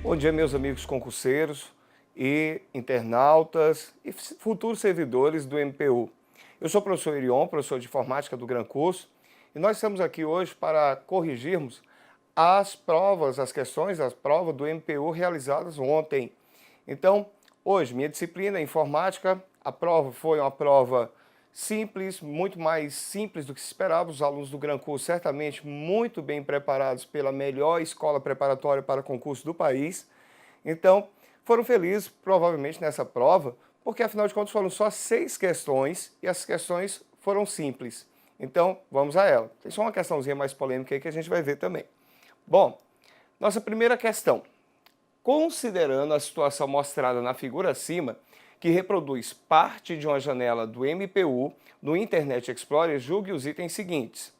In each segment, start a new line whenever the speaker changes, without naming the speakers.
Bom dia, meus amigos concurseiros e internautas e futuros servidores do MPU. Eu sou o professor Irion, professor de informática do Gran Curso, e nós estamos aqui hoje para corrigirmos as provas, as questões das provas do MPU realizadas ontem. Então, hoje, minha disciplina é informática, a prova foi uma prova simples, muito mais simples do que se esperava. Os alunos do Gran Curso certamente muito bem preparados pela melhor escola preparatória para concurso do país. Então, foram felizes provavelmente nessa prova, porque afinal de contas foram só 6 questões e as questões foram simples. Então, vamos a ela. Tem só uma questãozinha mais polêmica aí que a gente vai ver também. Bom, nossa primeira questão. Considerando a situação mostrada na figura acima, que reproduz parte de uma janela do MPU no Internet Explorer, julgue os itens seguintes.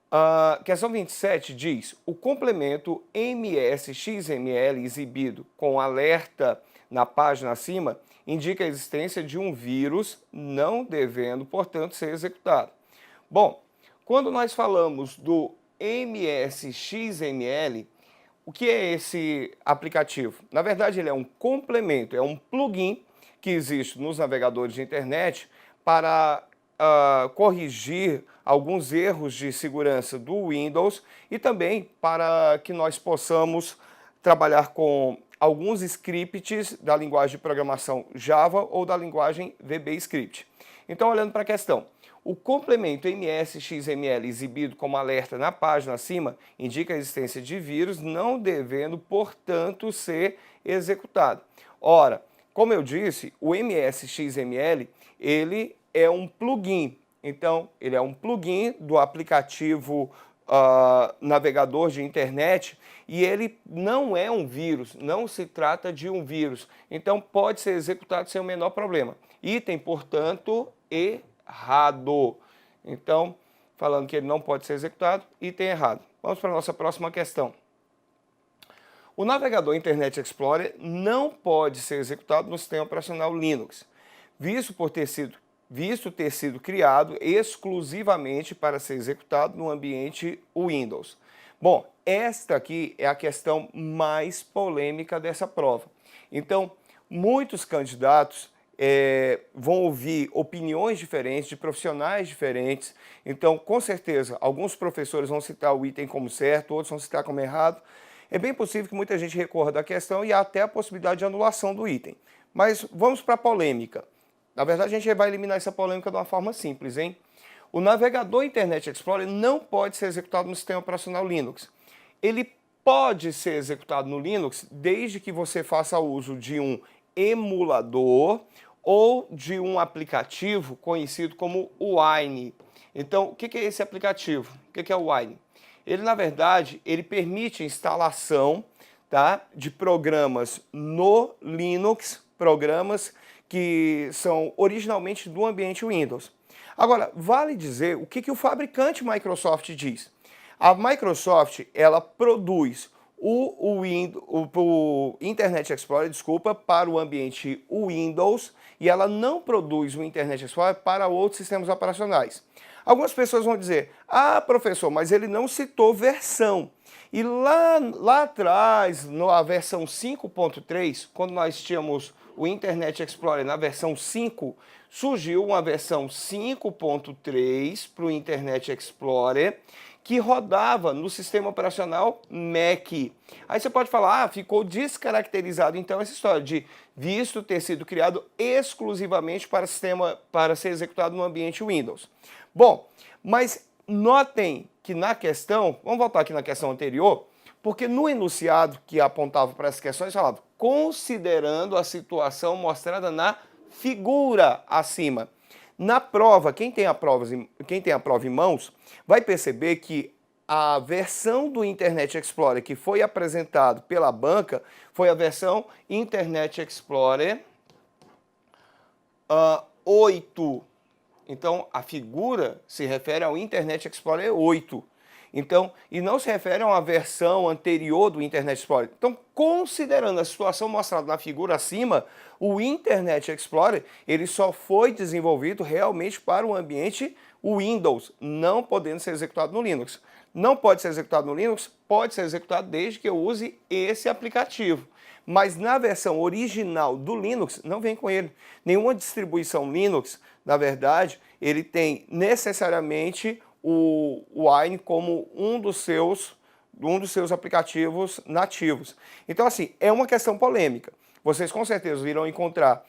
A questão 27 diz: o complemento MS-XML exibido com alerta na página acima indica a existência de um vírus, não devendo, portanto, ser executado. Bom, quando nós falamos do MS-XML, o que é esse aplicativo? Na verdade, ele é um complemento, é um plugin que existe nos navegadores de internet para corrigir alguns erros de segurança do Windows e também para que nós possamos trabalhar com alguns scripts da linguagem de programação Java ou da linguagem VBScript. Então, olhando para a questão, o complemento MS-XML exibido como alerta na página acima indica a existência de vírus, não devendo, portanto, ser executado. Ora, como eu disse, o MS-XML, ele é um plugin. Então, ele é um plugin do aplicativo navegador de internet e ele não é um vírus, não se trata de um vírus. Então, pode ser executado sem o menor problema. Item, portanto, errado. Então, falando que ele não pode ser executado, item errado. Vamos para a nossa próxima questão. O navegador Internet Explorer não pode ser executado no sistema operacional Linux, visto ter sido criado exclusivamente para ser executado no ambiente Windows. Bom, esta aqui é a questão mais polêmica dessa prova. Então, muitos candidatos vão ouvir opiniões diferentes, de profissionais diferentes. Então, com certeza, alguns professores vão citar o item como certo, outros vão citar como errado. É bem possível que muita gente recorra da questão e há até a possibilidade de anulação do item. Mas vamos para a polêmica. Na verdade, a gente vai eliminar essa polêmica de uma forma simples, hein? O navegador Internet Explorer não pode ser executado no sistema operacional Linux. Ele pode ser executado no Linux desde que você faça uso de um emulador ou de um aplicativo conhecido como Wine. Então, o que é esse aplicativo? O que é o Wine? Ele, na verdade, ele permite a instalação, tá, de programas no Linux, programas que são originalmente do ambiente Windows. Agora, vale dizer o que o fabricante Microsoft diz. A Microsoft, ela produz o Internet Explorer, para o ambiente Windows, e ela não produz o Internet Explorer para outros sistemas operacionais. Algumas pessoas vão dizer: ah, professor, mas ele não citou versão. E lá atrás, na versão 5.3, quando nós tínhamos o Internet Explorer na versão 5, surgiu uma versão 5.3 para o Internet Explorer, que rodava no sistema operacional Mac. Aí você pode falar: ah, ficou descaracterizado então essa história de visto ter sido criado exclusivamente para ser executado no ambiente Windows. Bom, mas notem que na questão, vamos voltar aqui na questão anterior, porque no enunciado que apontava para essas questões falava: considerando a situação mostrada na figura acima. Na prova, quem tem a prova em mãos, vai perceber que a versão do Internet Explorer que foi apresentado pela banca foi a versão Internet Explorer 8. Então, a figura se refere ao Internet Explorer 8. Então, e não se refere a uma versão anterior do Internet Explorer. Então, considerando a situação mostrada na figura acima, o Internet Explorer ele só foi desenvolvido realmente para o ambiente Windows, não podendo ser executado no Linux. Não pode ser executado no Linux pode ser executado desde que eu use esse aplicativo. Mas na versão original do Linux, não vem com ele. Nenhuma distribuição Linux, na verdade, ele tem necessariamente o Wine como um dos seus aplicativos nativos. Então, assim, é uma questão polêmica. Vocês com certeza irão encontrar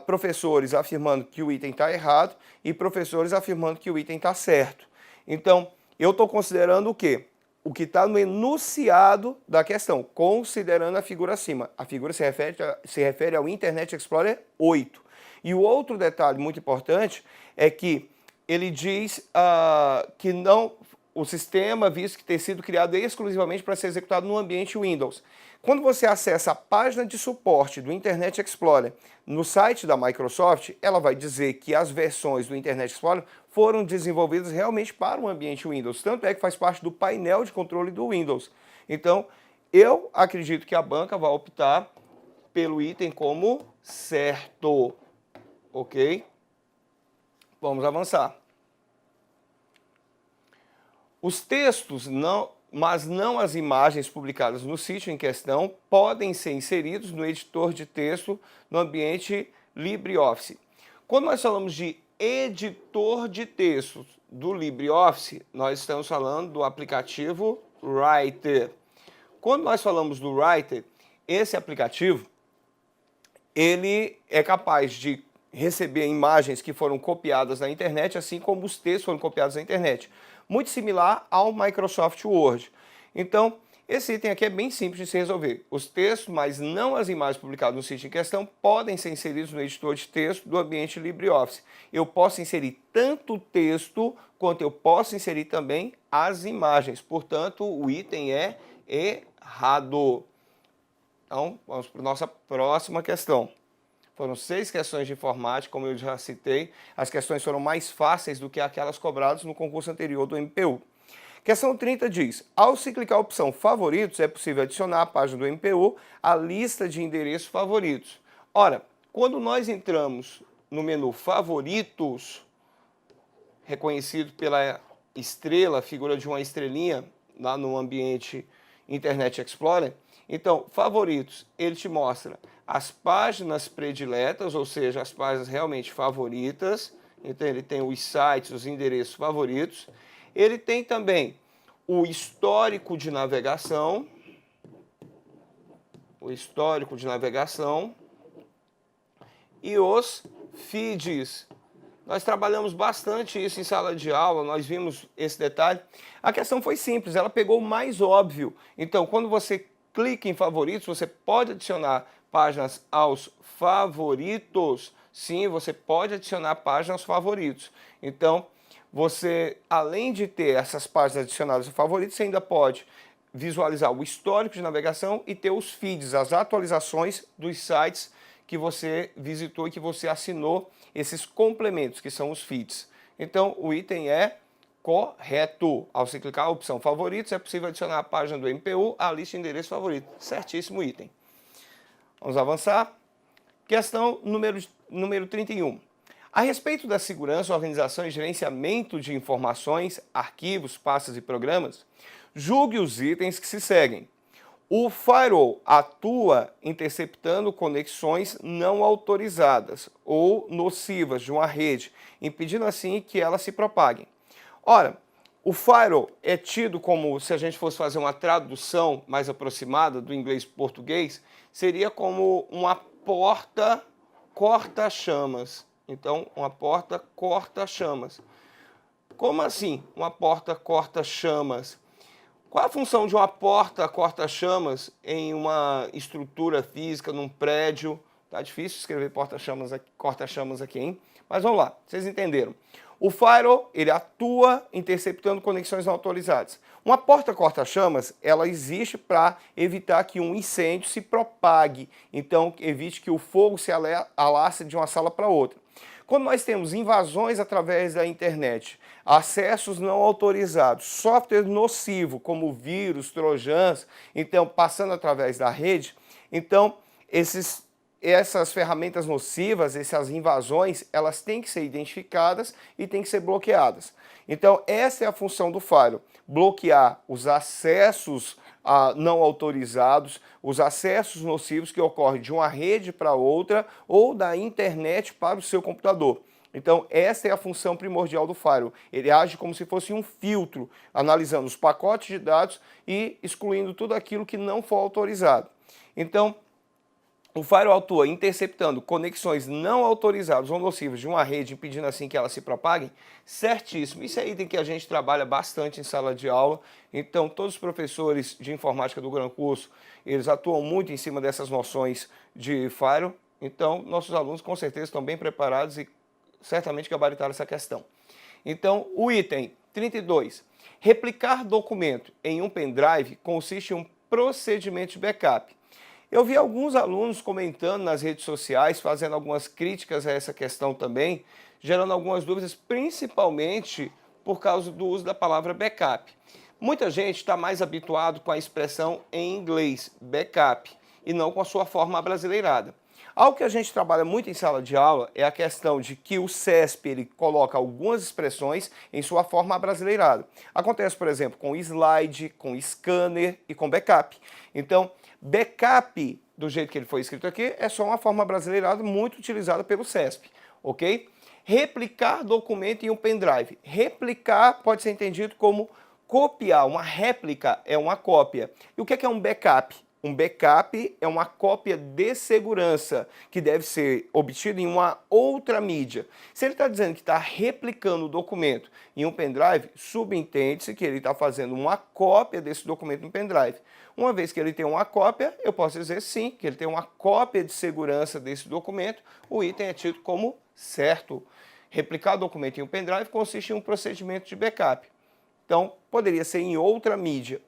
professores afirmando que o item está errado e professores afirmando que o item está certo. Então, eu estou considerando o quê? O que está no enunciado da questão, considerando a figura acima. A figura se refere ao Internet Explorer 8. E o outro detalhe muito importante é que ele diz que não, o sistema visto que ter sido criado exclusivamente para ser executado no ambiente Windows. Quando você acessa a página de suporte do Internet Explorer no site da Microsoft, ela vai dizer que as versões do Internet Explorer foram desenvolvidas realmente para o ambiente Windows. Tanto é que faz parte do painel de controle do Windows. Então, eu acredito que a banca vai optar pelo item como certo. Ok? Vamos avançar. Os textos, mas não as imagens publicadas no sítio em questão, podem ser inseridos no editor de texto no ambiente LibreOffice. Quando nós falamos de editor de textos do LibreOffice, nós estamos falando do aplicativo Writer. Quando nós falamos do Writer, esse aplicativo, ele é capaz de receber imagens que foram copiadas na internet, assim como os textos foram copiados na internet. Muito similar ao Microsoft Word. Então, esse item aqui é bem simples de se resolver. Os textos, mas não as imagens publicadas no sítio em questão, podem ser inseridos no editor de texto do ambiente LibreOffice. Eu posso inserir tanto o texto, quanto eu posso inserir também as imagens. Portanto, o item é errado. Então, vamos para a nossa próxima questão. Foram 6 questões de informática, como eu já citei. As questões foram mais fáceis do que aquelas cobradas no concurso anterior do MPU. Questão 30 diz: ao se clicar a opção favoritos, é possível adicionar à página do MPU a lista de endereços favoritos. Ora, quando nós entramos no menu favoritos, reconhecido pela estrela, figura de uma estrelinha lá no ambiente Internet Explorer, então, favoritos, ele te mostra as páginas prediletas, ou seja, as páginas realmente favoritas. Então, ele tem os sites, os endereços favoritos. Ele tem também o histórico de navegação. E os feeds. Nós trabalhamos bastante isso em sala de aula, nós vimos esse detalhe. A questão foi simples, ela pegou o mais óbvio. Então, quando você clica em favoritos, você pode adicionar páginas aos favoritos. Sim, você pode adicionar páginas aos favoritos. Então, você, além de ter essas páginas adicionadas aos favoritos, você ainda pode visualizar o histórico de navegação e ter os feeds, as atualizações dos sites que você visitou e que você assinou, esses complementos, que são os feeds. Então, o item é correto. Ao se clicar a opção favoritos, é possível adicionar a página do MPU à lista de endereços favoritos. Certíssimo item. Vamos avançar. Questão número 31. A respeito da segurança, organização e gerenciamento de informações, arquivos, pastas e programas, julgue os itens que se seguem. O firewall atua interceptando conexões não autorizadas ou nocivas de uma rede, impedindo assim que elas se propaguem. Ora, o firewall é tido como, se a gente fosse fazer uma tradução mais aproximada do inglês para o português, seria como uma porta corta-chamas. Então, uma porta corta-chamas. Como assim, uma porta corta-chamas? Qual a função de uma porta corta-chamas em uma estrutura física, num prédio? Tá difícil escrever corta-chamas aqui, hein? Mas vamos lá, vocês entenderam. O firewall, ele atua interceptando conexões não autorizadas. Uma porta corta-chamas, ela existe para evitar que um incêndio se propague. Então, evite que o fogo se alastre de uma sala para outra. Quando nós temos invasões através da internet, acessos não autorizados, software nocivo, como vírus, trojans, então passando através da rede, então esses essas ferramentas nocivas, essas invasões, elas têm que ser identificadas e têm que ser bloqueadas. Então, essa é a função do firewall, bloquear os acessos não autorizados, os acessos nocivos que ocorrem de uma rede para outra ou da internet para o seu computador. Então, essa é a função primordial do firewall. Ele age como se fosse um filtro, analisando os pacotes de dados e excluindo tudo aquilo que não for autorizado. Então, o firewall atua interceptando conexões não autorizadas ou nocivas de uma rede, impedindo assim que elas se propaguem? Certíssimo. Isso é item que a gente trabalha bastante em sala de aula. Então, todos os professores de informática do Gran Curso, eles atuam muito em cima dessas noções de firewall. Então, nossos alunos com certeza estão bem preparados e certamente gabaritaram essa questão. Então, o item 32. Replicar documento em um pendrive consiste em um procedimento de backup. Eu vi alguns alunos comentando nas redes sociais, fazendo algumas críticas a essa questão também, gerando algumas dúvidas, principalmente por causa do uso da palavra backup. Muita gente está mais habituado com a expressão em inglês, backup, e não com a sua forma abrasileirada. Algo que a gente trabalha muito em sala de aula é a questão de que o CESP ele coloca algumas expressões em sua forma abrasileirada. Acontece, por exemplo, com slide, com scanner e com backup. Então, backup, do jeito que ele foi escrito aqui, é só uma forma brasileirada muito utilizada pelo CESP, ok? Replicar documento em um pendrive. Replicar pode ser entendido como copiar, uma réplica é uma cópia. E o que é um backup? Um backup é uma cópia de segurança que deve ser obtida em uma outra mídia. Se ele está dizendo que está replicando o documento em um pendrive, subentende-se que ele está fazendo uma cópia desse documento no pendrive. Uma vez que ele tem uma cópia, eu posso dizer sim, que ele tem uma cópia de segurança desse documento, o item é tido como certo. Replicar o documento em um pendrive consiste em um procedimento de backup. Então, poderia ser em outra mídia.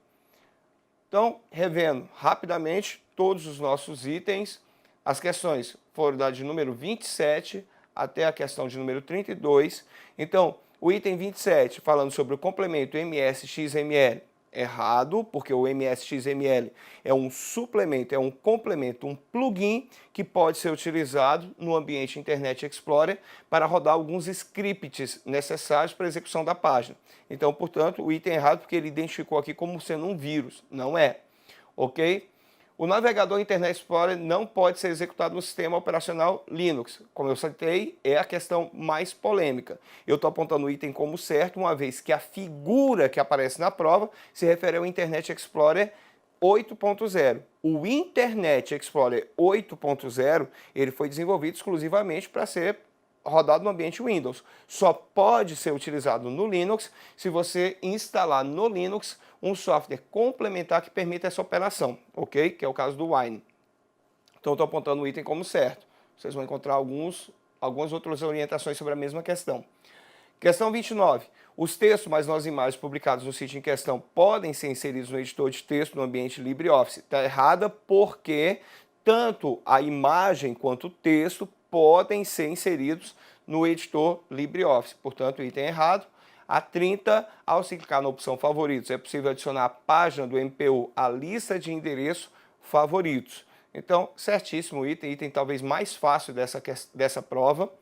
Então, revendo rapidamente todos os nossos itens, as questões foram da de número 27 até a questão de número 32. Então, o item 27, falando sobre o complemento MS-XML, errado, porque o MS-XML é um suplemento, é um complemento, um plugin que pode ser utilizado no ambiente Internet Explorer para rodar alguns scripts necessários para a execução da página. Então, portanto, o item é errado porque ele identificou aqui como sendo um vírus, não é, ok? O navegador Internet Explorer não pode ser executado no sistema operacional Linux. Como eu citei, é a questão mais polêmica. Eu estou apontando o item como certo, uma vez que a figura que aparece na prova se refere ao Internet Explorer 8.0. O Internet Explorer 8.0 ele foi desenvolvido exclusivamente para ser rodado no ambiente Windows. Só pode ser utilizado no Linux se você instalar no Linux um software complementar que permita essa operação, ok? Que é o caso do Wine. Então, estou apontando o item como certo. Vocês vão encontrar algumas outras orientações sobre a mesma questão. Questão 29. Os textos, mas não as imagens publicadas no sítio em questão, podem ser inseridos no editor de texto no ambiente LibreOffice. Está errada porque tanto a imagem quanto o texto podem ser inseridos no editor LibreOffice. Portanto, o item é errado. A 30, ao se clicar na opção favoritos, é possível adicionar a página do MPU à lista de endereço favoritos. Então, certíssimo item talvez mais fácil dessa prova.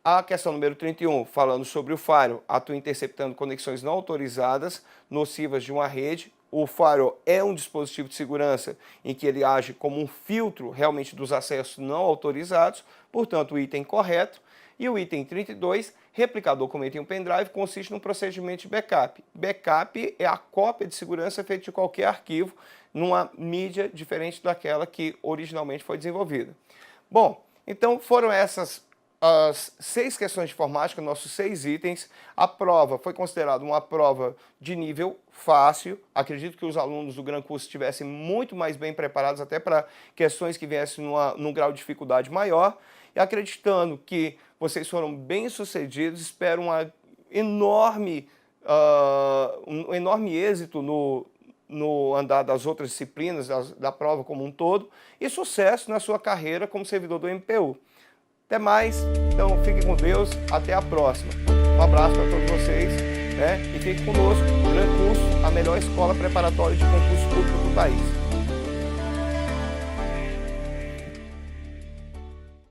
A questão número 31, falando sobre o firewall, atua interceptando conexões não autorizadas, nocivas de uma rede. O firewall é um dispositivo de segurança em que ele age como um filtro realmente dos acessos não autorizados, portanto o item correto. E o item 32, replicar documento em um pendrive, consiste num procedimento de backup. Backup é a cópia de segurança feita de qualquer arquivo numa mídia diferente daquela que originalmente foi desenvolvida. Bom, então foram essas as 6 questões de informática, nossos 6 itens. A prova foi considerada uma prova de nível fácil. Acredito que os alunos do Gran Curso estivessem muito mais bem preparados até para questões que viessem num grau de dificuldade maior. E acreditando que vocês foram bem-sucedidos, espero um enorme êxito no andar das outras disciplinas, da prova como um todo, e sucesso na sua carreira como servidor do MPU. Até mais, então fiquem com Deus, até a próxima. Um abraço para todos vocês, né? E fiquem conosco, Gran Curso, a melhor escola preparatória de concurso público do país.